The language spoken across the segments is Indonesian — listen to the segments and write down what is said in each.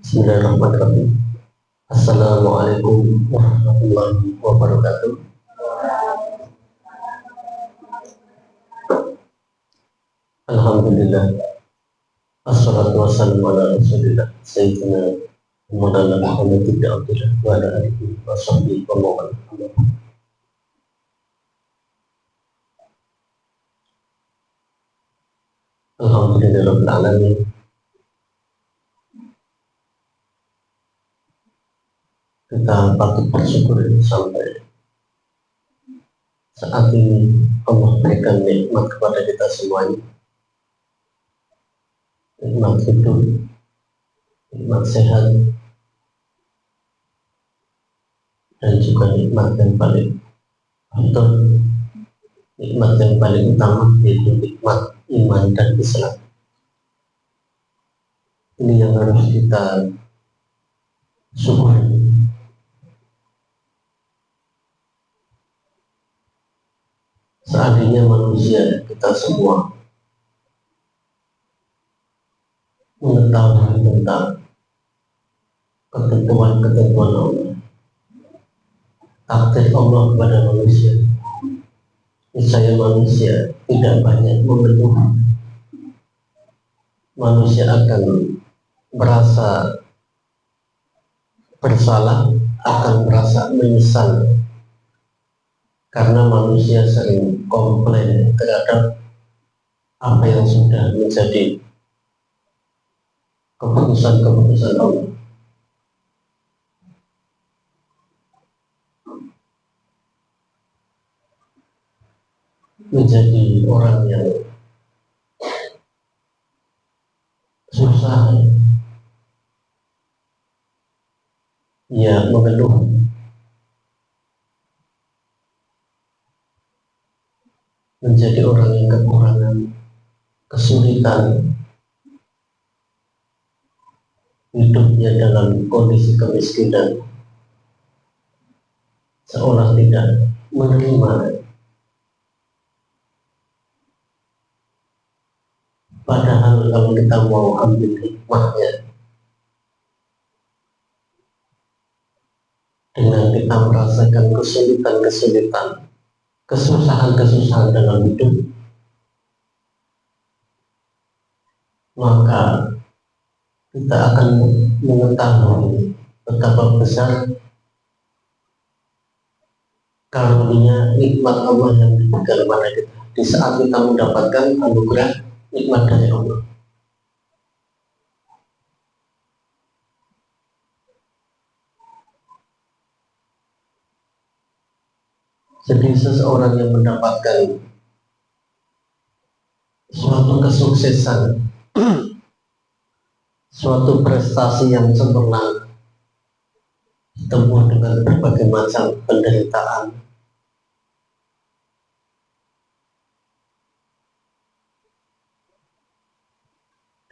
Bismillahirrahmanirrahim. Assalamualaikum warahmatullahi wabarakatuh. Alhamdulillah. Assalatu wassalamu ala rasulillah Sayyidina Muhammad ibn Abdullah wa ala alihi wa sahbihi wa mawala. Alhamdulillah rabbil alamin. Kita patut bersyukur sampai saat ini Allah berikan nikmat kepada kita semuanya, nikmat hidup, nikmat sehat, dan juga nikmat yang paling utama, nikmat yang paling utama yaitu nikmat iman dan Islam. Ini yang harus kita syukuri. Seandainya manusia kita semua mengetahui tentang ketentuan-ketentuan Allah, takdir Allah kepada manusia, niscaya manusia tidak banyak mengeluh. Manusia akan merasa bersalah, akan merasa menyesal, karena manusia sering komplain terhadap apa yang sudah menjadi keputusan-keputusan Allah. Menjadi orang yang susah, ya mengeluh, menjadi orang yang kekurangan, kesulitan, hidupnya dalam kondisi kemiskinan, seolah tidak menerima. Padahal kalau kita mau ambil hikmahnya, dengan kita merasakan kesulitan-kesulitan, kesusahan-kesusahan dalam hidup, maka kita akan mengetahui betapa besar karunia nikmat Allah yang diberikan kepada kita di saat kita mendapatkan anugerah nikmat dari Allah. Jadi seseorang yang mendapatkan suatu kesuksesan, suatu prestasi yang sempurna, ditempuh dengan berbagai macam penderitaan,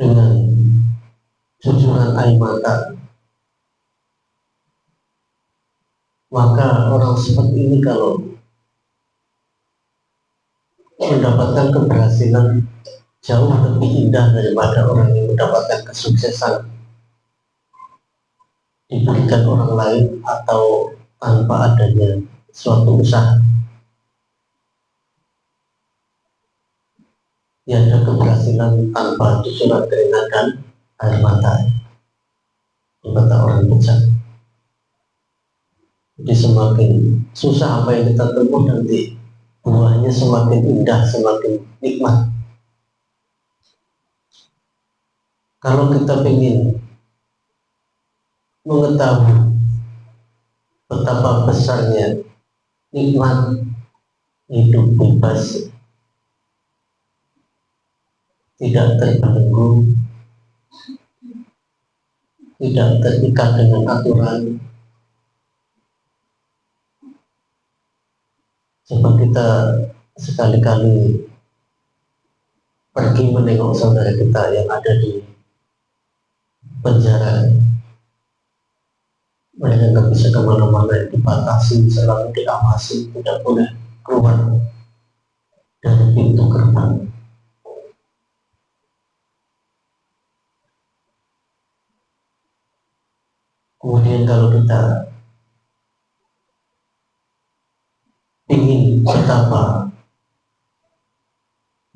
dengan jujuran air mata, maka orang seperti ini kalau mendapatkan keberhasilan jauh lebih indah daripada orang yang mendapatkan kesuksesan diberikan orang lain atau tanpa adanya suatu usaha. Tiada keberhasilan tanpa jujuran keringat dan air mata, kata orang bijak. Jadi semakin susah apa yang kita tempuh, nanti buahnya semakin indah, semakin nikmat. Kalau kita ingin mengetahui betapa besarnya nikmat hidup bebas, tidak terbelenggu, tidak terikat dengan aturan, coba kita sekali-kali pergi menengok saudara kita yang ada di penjara. Mereka nggak bisa kemana-mana, dibatasi, selalu diawasi, tidak boleh keluar dari pintu gerbang. Kemudian kalau kita ingin betapa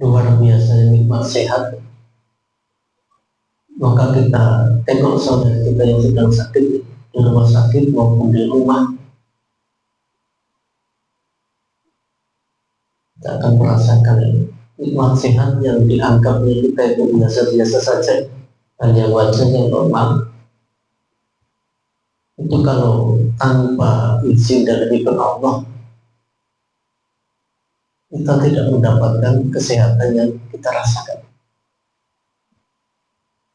luar biasa nikmat sehat, maka kita tengok saudara kita yang sedang sakit di rumah sakit maupun di rumah, kita akan merasakan nikmat sehat yang dianggapnya kita itu biasa-biasa saja, hanya wajar yang normal. Itu kalau tanpa izin dan ridho Allah, kita tidak mendapatkan kesehatan yang kita rasakan.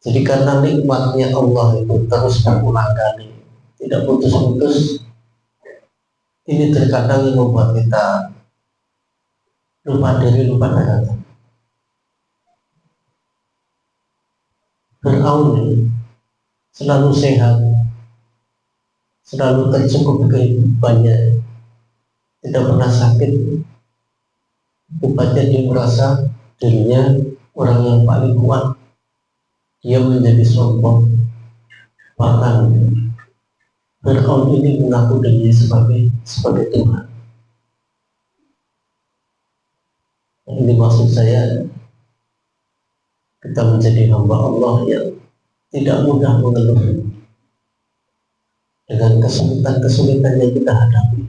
Jadi karena nikmatnya Allah itu terus berulang kali, tidak putus-putus, ini terkadang yang membuat kita lupa diri, lupa daratan. Fir'aun selalu sehat, selalu tercukupi kehidupannya, tidak pernah sakit. Akibatnya dia merasa dirinya orang yang paling kuat. Dia menjadi sombong. Bahkan Fir'aun ini mengaku dirinya sebagai Tuhan. Ini maksud saya, kita menjadi hamba Allah yang tidak mudah mengeluh dengan kesulitan-kesulitan yang kita hadapi.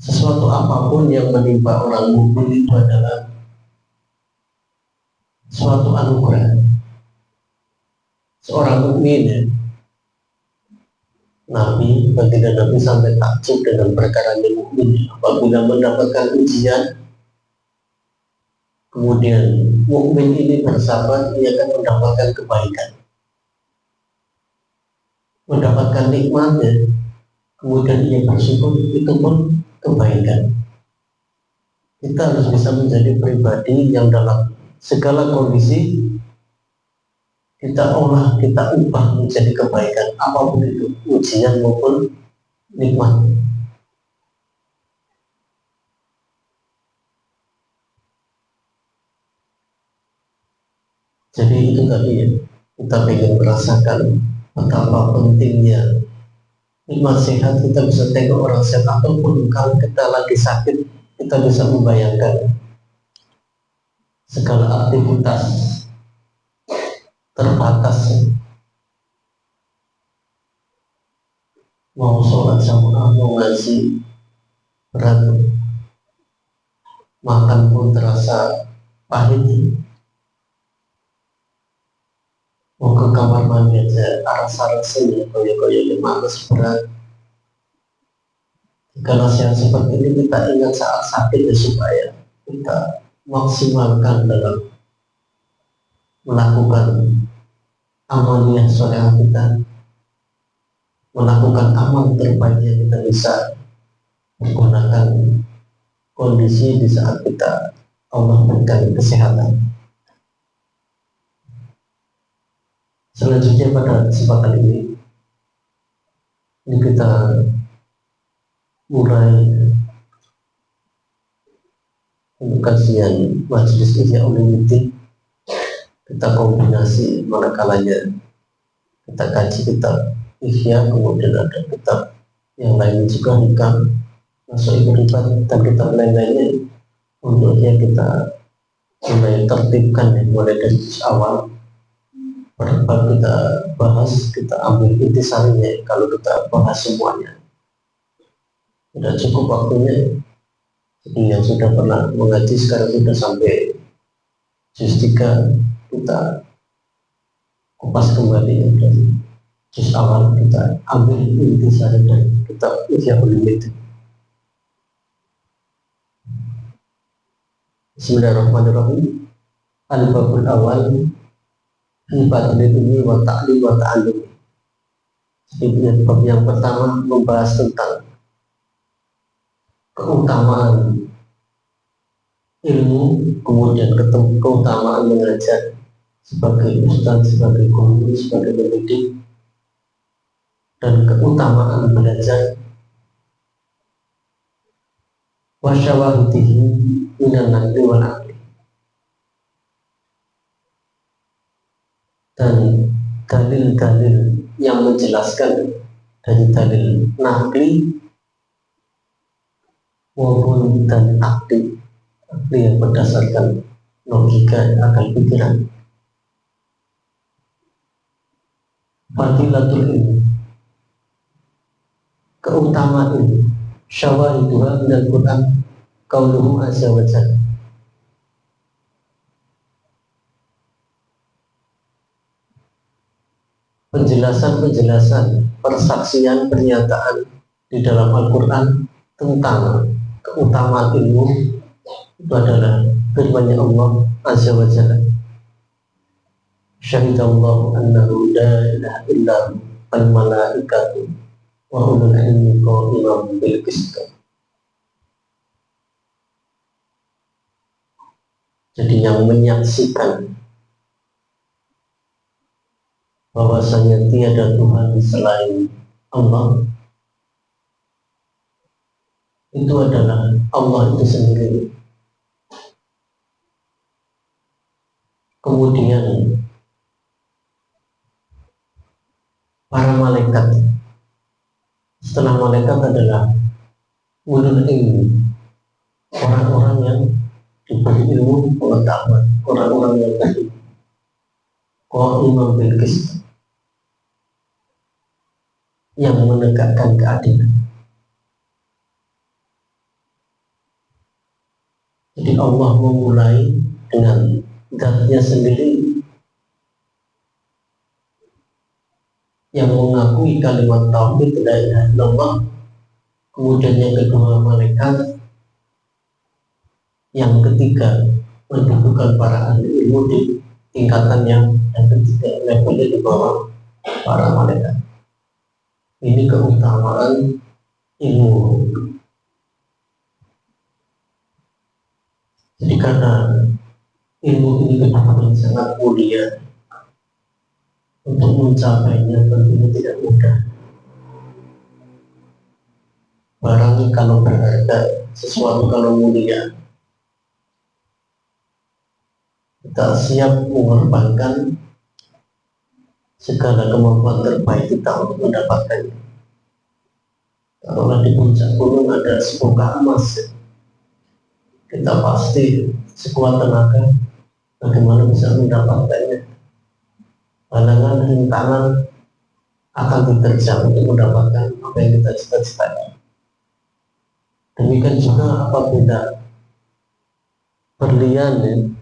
Sesuatu apapun yang menimpa orang mukmin itu adalah suatu anugerah. Seorang mukmin, Nabi, baginda Nabi sampai takjub dengan perkara yang mukmin apabila mendapatkan ujian, kemudian mukmin ini bersabar, ia akan mendapatkan kebaikan, mendapatkan nikmatnya, kemudian ia bersyukur, itu pun kebaikan. Kita harus bisa menjadi pribadi yang dalam segala kondisi kita olah, kita ubah menjadi kebaikan, apapun itu, ujian maupun nikmat. Jadi itu tadi ya, kita ingin merasakan betapa pentingnya nikmat sehat. Kita bisa tengok orang sehat, ataupun kalau kita lagi sakit, kita bisa membayangkan segala aktivitas terbatas, mau sholat jamaah, mau ngaji berat, makan pun terasa pahit, mau ke kamar mandi aja rasa-rasanya koyo-koyo males berat. Kalau sehat seperti ini, kita ingat saat sakit ya, supaya kita maksimalkan dalam melakukan amaliyah soleh kita, melakukan amal terbaik yang kita bisa menggunakan kondisi di saat kita Allah berikan kesehatan. Selanjutnya pada kesempatan ini kita mulai untuk kajian majelis Ihya Ulumuddin. Kita kombinasi manakala kita kaji kitab Ihya, kemudian ada kitab yang lain juga, hikam, masuk ikut-ikutan, dan kitab lain-lainnya. Untuk kita mulai tertibkan ya, mulai dari awal. Pada kita bahas, kita ambil intisarinya. Kalau kita bahas semuanya tidak cukup waktunya. Jadi yang sudah pernah mengaji sekarang sudah sampai juz 3, kita kupas kembali dari juz awal, kita ambil intisari dari kitab Ihya Ulumuddin. Bismillahirrahmanirrahim. Al-babul awal ibadil ilmi wa ta'lim wa ta'allum. Jadi bab yang pertama membahas tentang keutamaan ilmu, kemudian keutamaan mengajar sebagai ustadz, sebagai guru, sebagai pendidik, dan keutamaan belajar wasyawahitihi minan naqli wal aqli, dan dalil-dalil yang menjelaskan dari dalil nakli maupun dalil akli yang berdasarkan logika akal pikiran. Fadilatul ilmi, keutamaan ilmu, syawahiduha minal Quran, qauluhu azza wa jalla. Penjelasan-penjelasan, persaksian, pernyataan di dalam Al-Quran tentang keutamaan ilmu itu adalah firman Allah azza wa jalla. Syahidallahu annahu la ilaha illa al malaikatu wa ulul ilmi qa'iman bil qist. Jadi yang menyaksikan bahwasanya tiada Tuhan selain Allah itu adalah Allah itu sendiri. Kemudian para malaikat, setelah malaikat adalah ulul ilmi, orang-orang yang diberi ilmu pengetahuan, orang-orang yang berilmu, qa'iman bil qist, yang menegakkan keadilan. Jadi Allah memulai dengan zatnya sendiri yang mengakui kalimat tauhid la ilaha illallah, kemudian yang kedua malaikat, yang ketiga mendudukan para ahli ilmu di tingkatan yang ketiga, levelnya di bawah para malaikat. Ini keutamaan ilmu. Jadi karena ilmu ini benar-benar sangat mulia, untuk mencapainya tentunya tidak mudah. Barang kalau berharga, sesuatu kalau mulia, kita siap mengorbankan segala kemampuan terbaik kita untuk mendapatkannya. Kalau di puncak gunung ada sebuah emas, kita pasti sekuat tenaga bagaimana bisa mendapatkannya. Halangan rintangan akan diterjang untuk mendapatkan apa yang kita cita-citakan. Demikian juga apabila berlian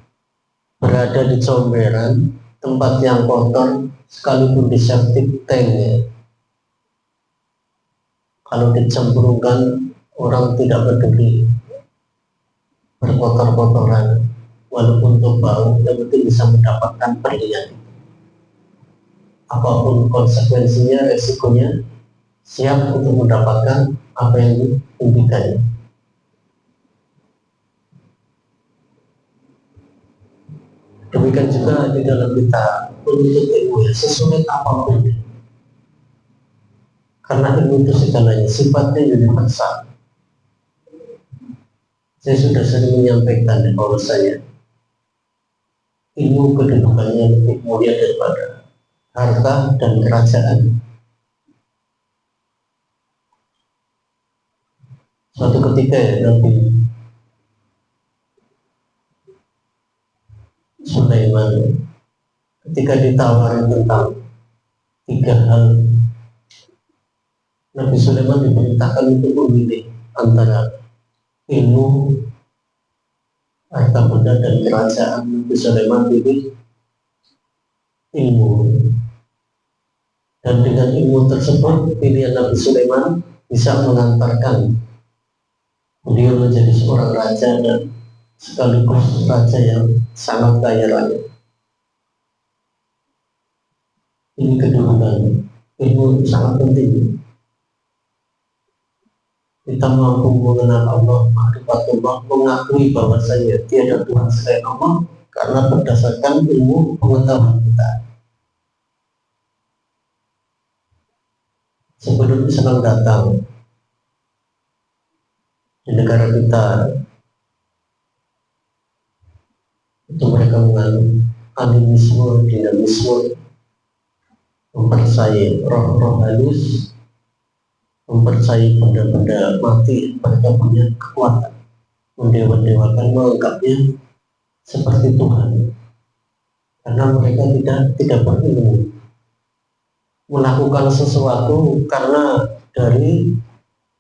berada di comberan, tempat yang kotor, sekalipun di septic tank, kalau dicemplungkan orang tidak peduli berkotor-kotoran, walaupun untuk bau, yang penting bisa mendapatkan berlian. Apapun konsekuensinya, resikonya, siap untuk mendapatkan apa yang diimpikannya. Demikian juga di dalam kita menuntut ilmu, sesulit apapun, karena ilmu itu segalanya, sifatnya universal. Saya sudah sering menyampaikan bahwasanya ilmu kedudukannya lebih mulia daripada harta dan kerajaan. Suatu ketika Nabi Sulaiman ketika ditawari tentang 3 hal, Nabi Sulaiman diperintahkan untuk memilih antara ilmu, harta benda dan kerajaan. Nabi Sulaiman pilih ilmu, dan dengan ilmu tersebut pilihan Nabi Sulaiman bisa mengantarkan beliau menjadi seorang raja dan sekaligus raja yang sangat kaya raya. Ini kedudukan ilmu sangat penting. Kita mampu mengenal Allah, ma'rifatullah, mengakui bahwasanya tiada Tuhan selain Allah karena berdasarkan ilmu pengetahuan kita. Sebelum Islam datang di negara kita, itu mereka menganut animisme, dinamisme, mempercayai roh-roh halus, mempercayai benda-benda mati. Mereka punya kekuatan, mendewa-dewakan, menganggapnya seperti Tuhan, karena mereka tidak berilmu, melakukan sesuatu karena dari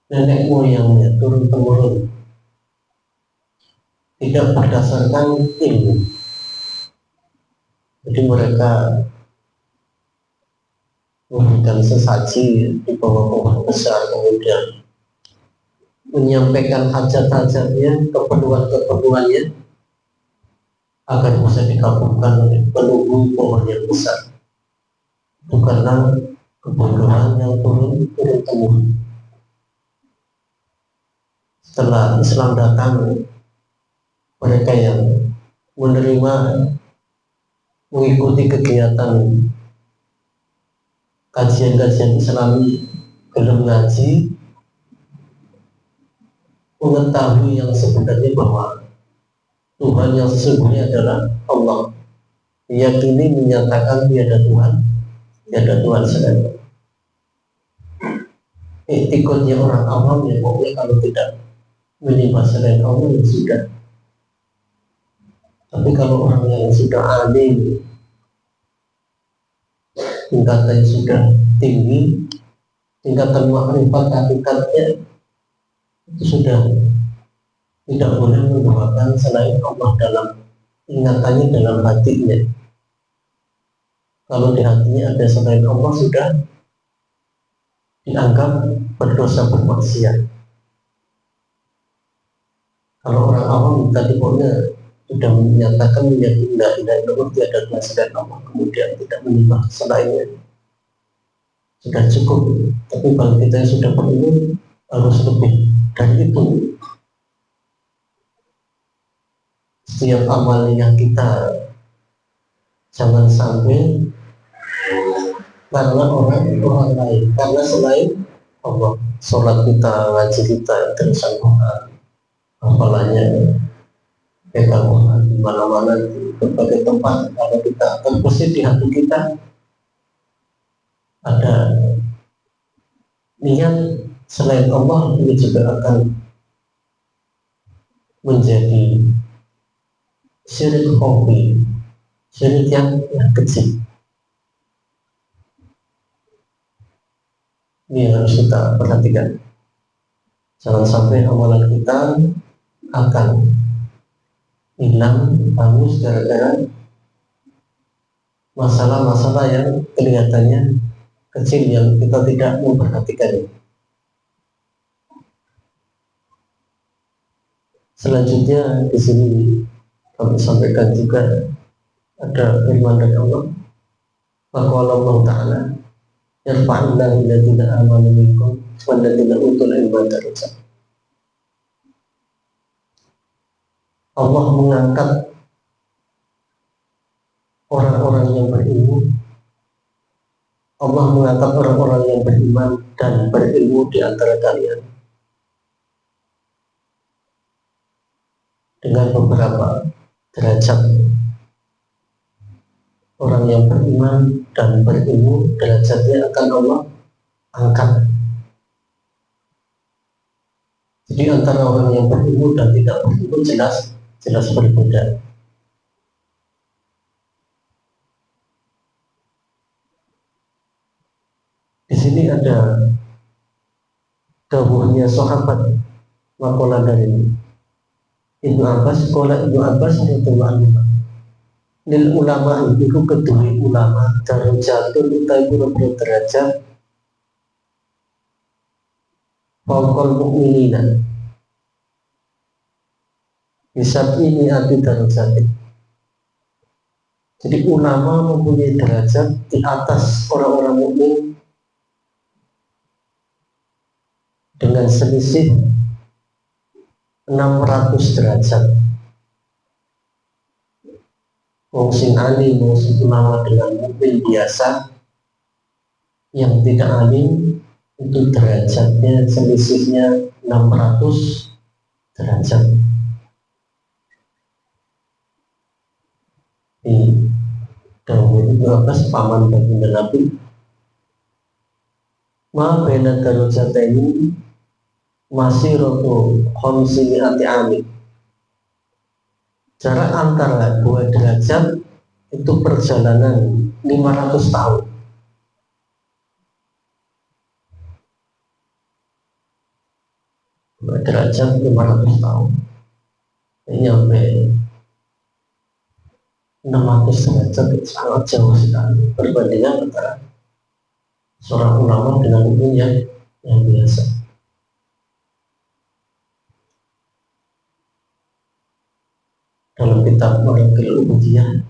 nenek moyangnya turun temurun, tidak berdasarkan ilmu. Jadi mereka memberikan sesaji di bawah pohon besar, kemudian menyampaikan hajat-hajatnya, keperluan-keperluannya agar bisa dikabulkan oleh penunggu pohon yang besar. Itu karena kebodohan yang turun temurun. Setelah Islam datang, mereka yang menerima, mengikuti kegiatan kajian-kajian Islami, belum ngaji, mengetahui yang sebenarnya bahwa Tuhan yang sesungguhnya adalah Allah, meyakini, menyatakan tiada Tuhan selain Allah. Ikutnya orang awam ya pokoknya kalau tidak menyembah selain Allah ya sudah. Tapi kalau orang yang sudah alim, tingkatannya sudah tinggi, tingkatan makrifat hakikatnya itu sudah tidak boleh mendoakan selain Allah dalam ingatannya, dalam hatinya. Kalau di hatinya ada selain Allah sudah dianggap berdosa, bermaksiat. Kalau orang awam tadi pokoknya sudah menyatakan meyakini la ilaha illallah, tiada Tuhan selain Allah, kemudian tidak menyembah selainnya, sudah cukup. Tapi kalau kita yang sudah berilmu harus lebih dari itu. Setiap amal yang kita jangan sampai karena orang lain, karena selain Allah. Sholat kita, ngaji kita, terusan Quran, hafalannya pegang Quran di mana-mana, di berbagai tempat. Kalau kita terbesit di hati kita ada niat selain Allah, ini juga akan menjadi syirik khafi, syirik yang kecil. Ini yang harus kita perhatikan. Jangan sampai amalan kita akan hilang, hangus gara-gara masalah-masalah yang kelihatannya kecil, yang kita tidak memperhatikan. Selanjutnya di sini kami sampaikan juga ada firman dari Allah, bahwa Allah Ta'ala yarfa'illahu alladziina aamanu minkum walladziina utul ilma darajat. Allah mengangkat orang-orang yang berilmu, Allah mengangkat orang-orang yang beriman dan berilmu di antara kalian dengan beberapa derajat. Orang yang beriman dan berilmu derajatnya akan Allah angkat. Jadi antara orang yang berilmu dan tidak berilmu jelas berbeda. Di sini ada dawuhnya sahabat, maqala dari Ibnu Abbas, qala Ibnu Abbas radhiyallahu anhu, lil ulama iku kedue ulama darajatun utawi pira-pira derajat fawqal mukminina bisa ini arti derajat. Jadi ulama mempunyai derajat di atas orang-orang mukmin dengan selisih 600 derajat. Wong sing alim, wong sing ulama dengan mukmin biasa yang tidak alim itu derajatnya selisihnya 600 derajat. Ibnu Abbas paman baginda Nabi, ma baina darajataini masiratu khamsimi'ati amin. Jarak antara dua derajat itu perjalanan 500 tahun. Dua derajat 500 tahun. Ini sampai 600 derajat, sangat jauh sekali perbandingan antara seorang ulama dengan umum yang biasa. Dalam kitab Marakil Ubudiyah,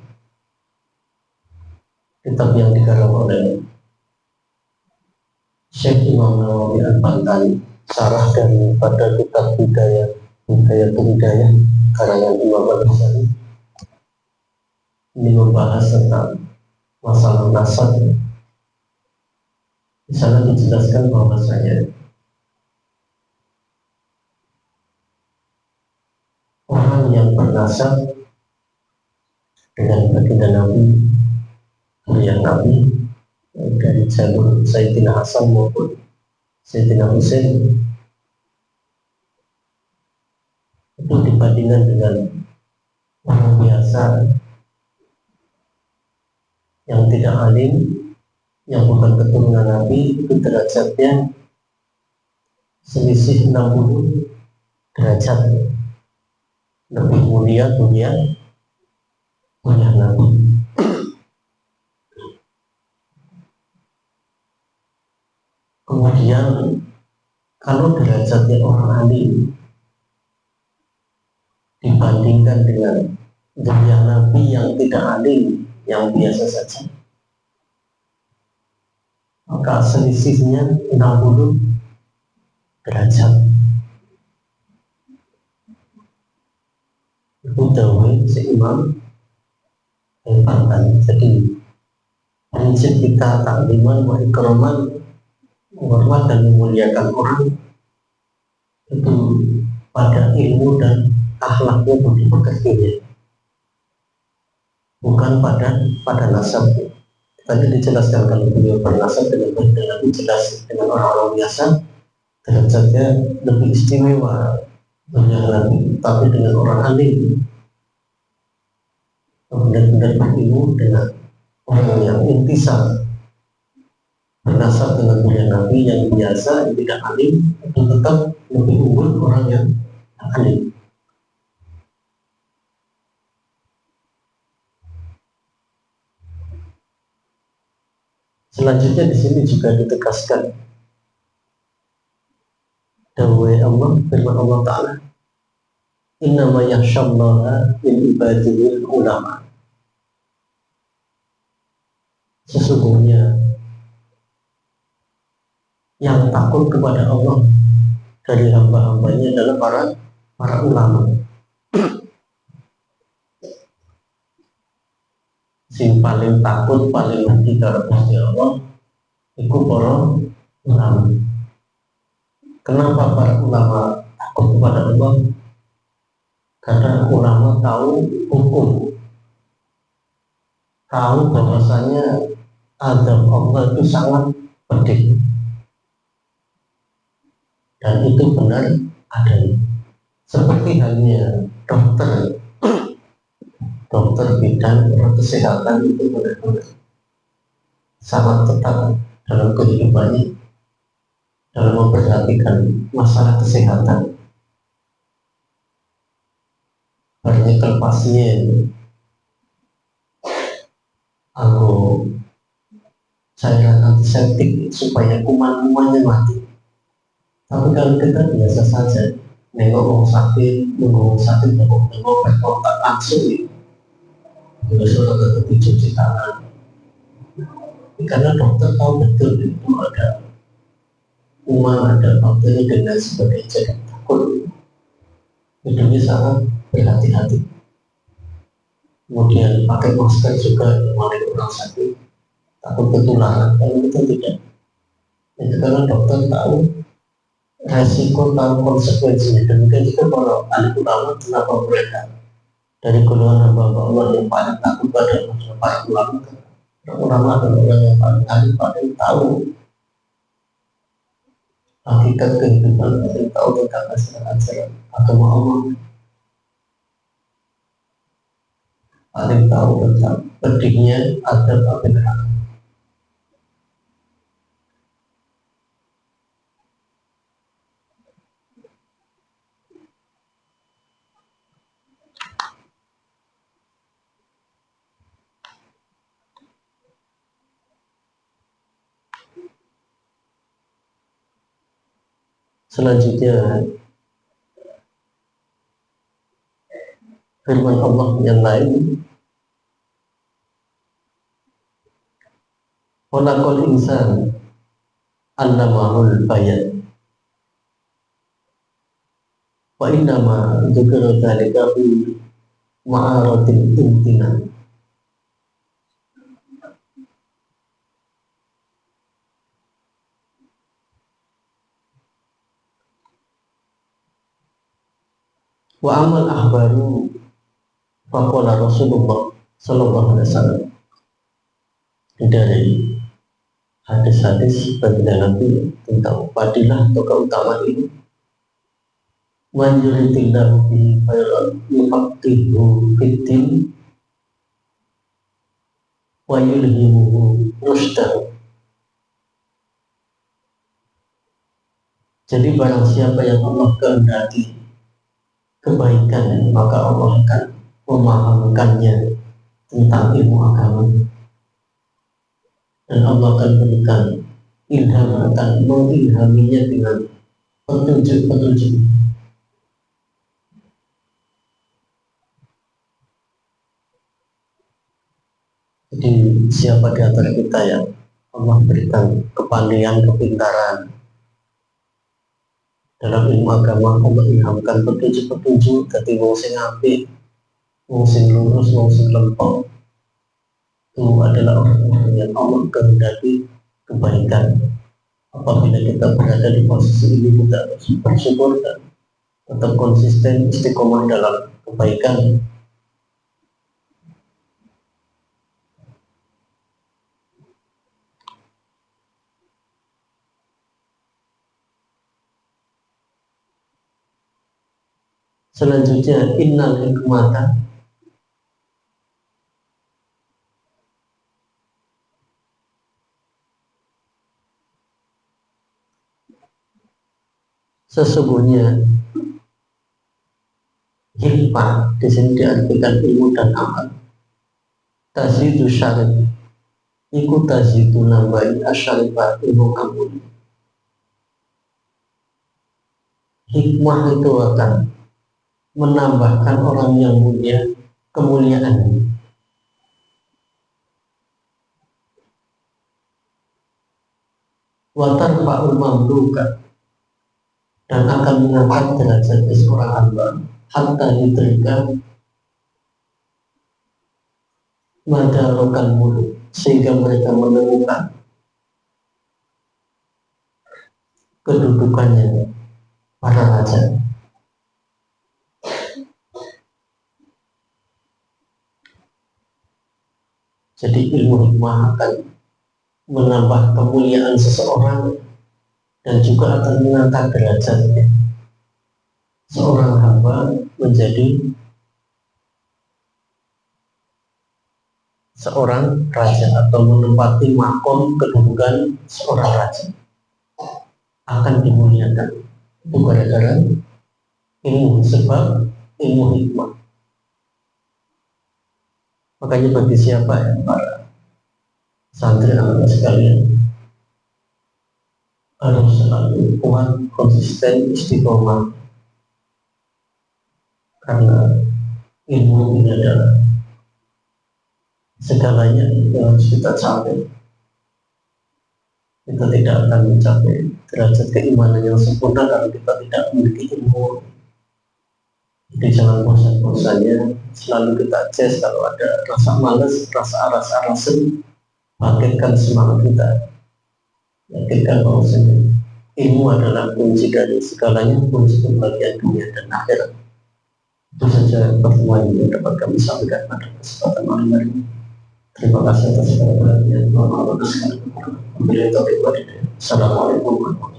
kitab yang dikarang oleh Syekh Imam Nawawi Al-Bantani, sarah daripada kitab Hidayah karangan Imam Al-Ghazali, ini membahas tentang masalah nasab. Di sana dijelaskan bahwasanya orang yang bernasab dengan baginda Nabi, yang Nabi dari jalur Sayyidina Hasan maupun Sayyidina Husain, itu dibandingkan dengan orang biasa yang tidak alim, yang bukan keturunan Nabi, itu derajatnya selisih 60 derajat. Lebih mulia dunia Nabi. Kemudian kalau derajatnya orang alim dibandingkan dengan dunia Nabi yang tidak alim, yang biasa saja, maka selisihnya 60 derajat. Itu dawai si Imam Al-Bantani. Jadi prinsip kita takliman wa ikraman, menghormat dan memuliakan orang itu pada ilmu dan akhlaknya, budi pekertinya, bukan pada nasabnya. Tadi dijelaskan kalau beliau bernasab dengan lebih jelas dengan orang-orang biasa, derajatnya lebih istimewa dunia Nabi. Tapi dengan orang alim, benar-benar berilmu, dengan orang yang intisab, bernasab dengan dunia Nabi yang biasa, yang tidak alim, itu tetap lebih unggul orang yang alim. Selanjutnya di sini juga ditegaskan dawai Allah, firman Allah Ta'ala, innama yakhshallaha min ibadihil ulama. Sesungguhnya yang takut kepada Allah dari hamba-hambanya adalah para ulama. Sing paling takut, paling hati karo Gusti Allah iku para ulama. Kenapa para ulama takut kepada Allah? Karena ulama tahu hukum, tahu bahwasanya azab Allah itu sangat pedih, dan itu benar adanya. Seperti halnya dokter bidang kesehatan itu benar-benar sangat ketat dalam kehidupannya, dalam memperhatikan masalah kesehatan. Barangkali pasien aku cairan antiseptik supaya kuman-kumannya mati. Tapi kalau kita biasa saja nengok orang sakit, nengok kontak langsung, besok ada cuci tangan. Karena dokter tahu betul itu ada kuman, ada bakteri dan lain sebagainya, jadi takut. Hidupnya sangat berhati-hati. Kemudian pakai masker juga melalui orang sakit, takut ketularan. Kalau kita tidak, itu karena dokter tahu resiko, tahu konsekuensinya. Demikian juga para ahli ulama, kenapa mereka dari golongan hamba Allah yang paling takut pada para ulama, Ulama adalah orang yang paling ahli, paling tahu hakikat kehidupan, paling tahu tentang ajaran agama Allah, paling tahu tentang pedihnya adab api neraka. Selanjutnya firman Allah yang lain, khalaqal insan allamahul bayan wa innama dzukira dzalika fi ma'aratil imtinan. Wa amal ahbaru faqala Rasulullah sallallahu alaihi wasallam, dari hadis-hadis baginda Nabi tentang fadilah atau keutamaan ini, man yuridillahu bihi khairan yufaqihu fiddin wa yulhimuhu rushdan. Jadi barang siapa yang Allah kehendaki kebaikan, maka Allah akan memahamkannya tentang ilmu agama, dan Allah akan berikan ilham, akan mengilhaminya dengan petunjuk-petunjuk. Jadi siapa di antara kita yang Allah berikan kepandaian, kepintaran dalam ilmu agama, Allah ilhamkan petunjuk-petunjuk dari wong sing apik, wong sing lurus, wong sing lempeng, itu adalah orang-orang yang Allah kehendaki kebaikan. Apabila kita berada di posisi ini, kita harus bersyukur dan tetap konsisten istiqomah dalam kebaikan. Selanjutnya, innal hikmata sesungguhnya hikmah di sini diartikan ilmu dan amal. Tazidu syarif, ikut tazidu nambahi asyarifah ilmu kamu. Hikmah itu akan menambahkan orang yang mulia kemuliaan. Wa tarfa'ul mamluka, dan akan mengangkat derajat seorang hamba hatta yudrika madarokan muluk, sehingga mereka menemukan kedudukannya para raja. Jadi ilmu hikmah akan menambah kemuliaan seseorang dan juga akan mengangkat derajatnya. Seorang hamba menjadi seorang raja atau menempati makom kedudukan seorang raja, akan dimuliakan. Itu gara-gara ilmu, sebab ilmu hikmah. Makanya bagi siapa yang para santri anak sekalian harus selalu kuat, konsisten, istiqomah, karena ilmu ini adalah segalanya yang harus kita capai. Kita tidak akan mencapai derajat keimanan yang sempurna kalau kita tidak memiliki ilmu. Jadi jangan bosan-bosannya selalu kita cek kalau ada rasa malas, rasa aras-arasan, bangkitkan semangat kita, yakinkan bahwa ilmu adalah kunci dari segalanya, kunci kebahagiaan dunia dan akhirat. Itu saja pertemuan yang dapat kami sampaikan pada kesempatan malam hari ini. Terima kasih atas perhatian. Assalamualaikum warahmatullahi wabarakatuh.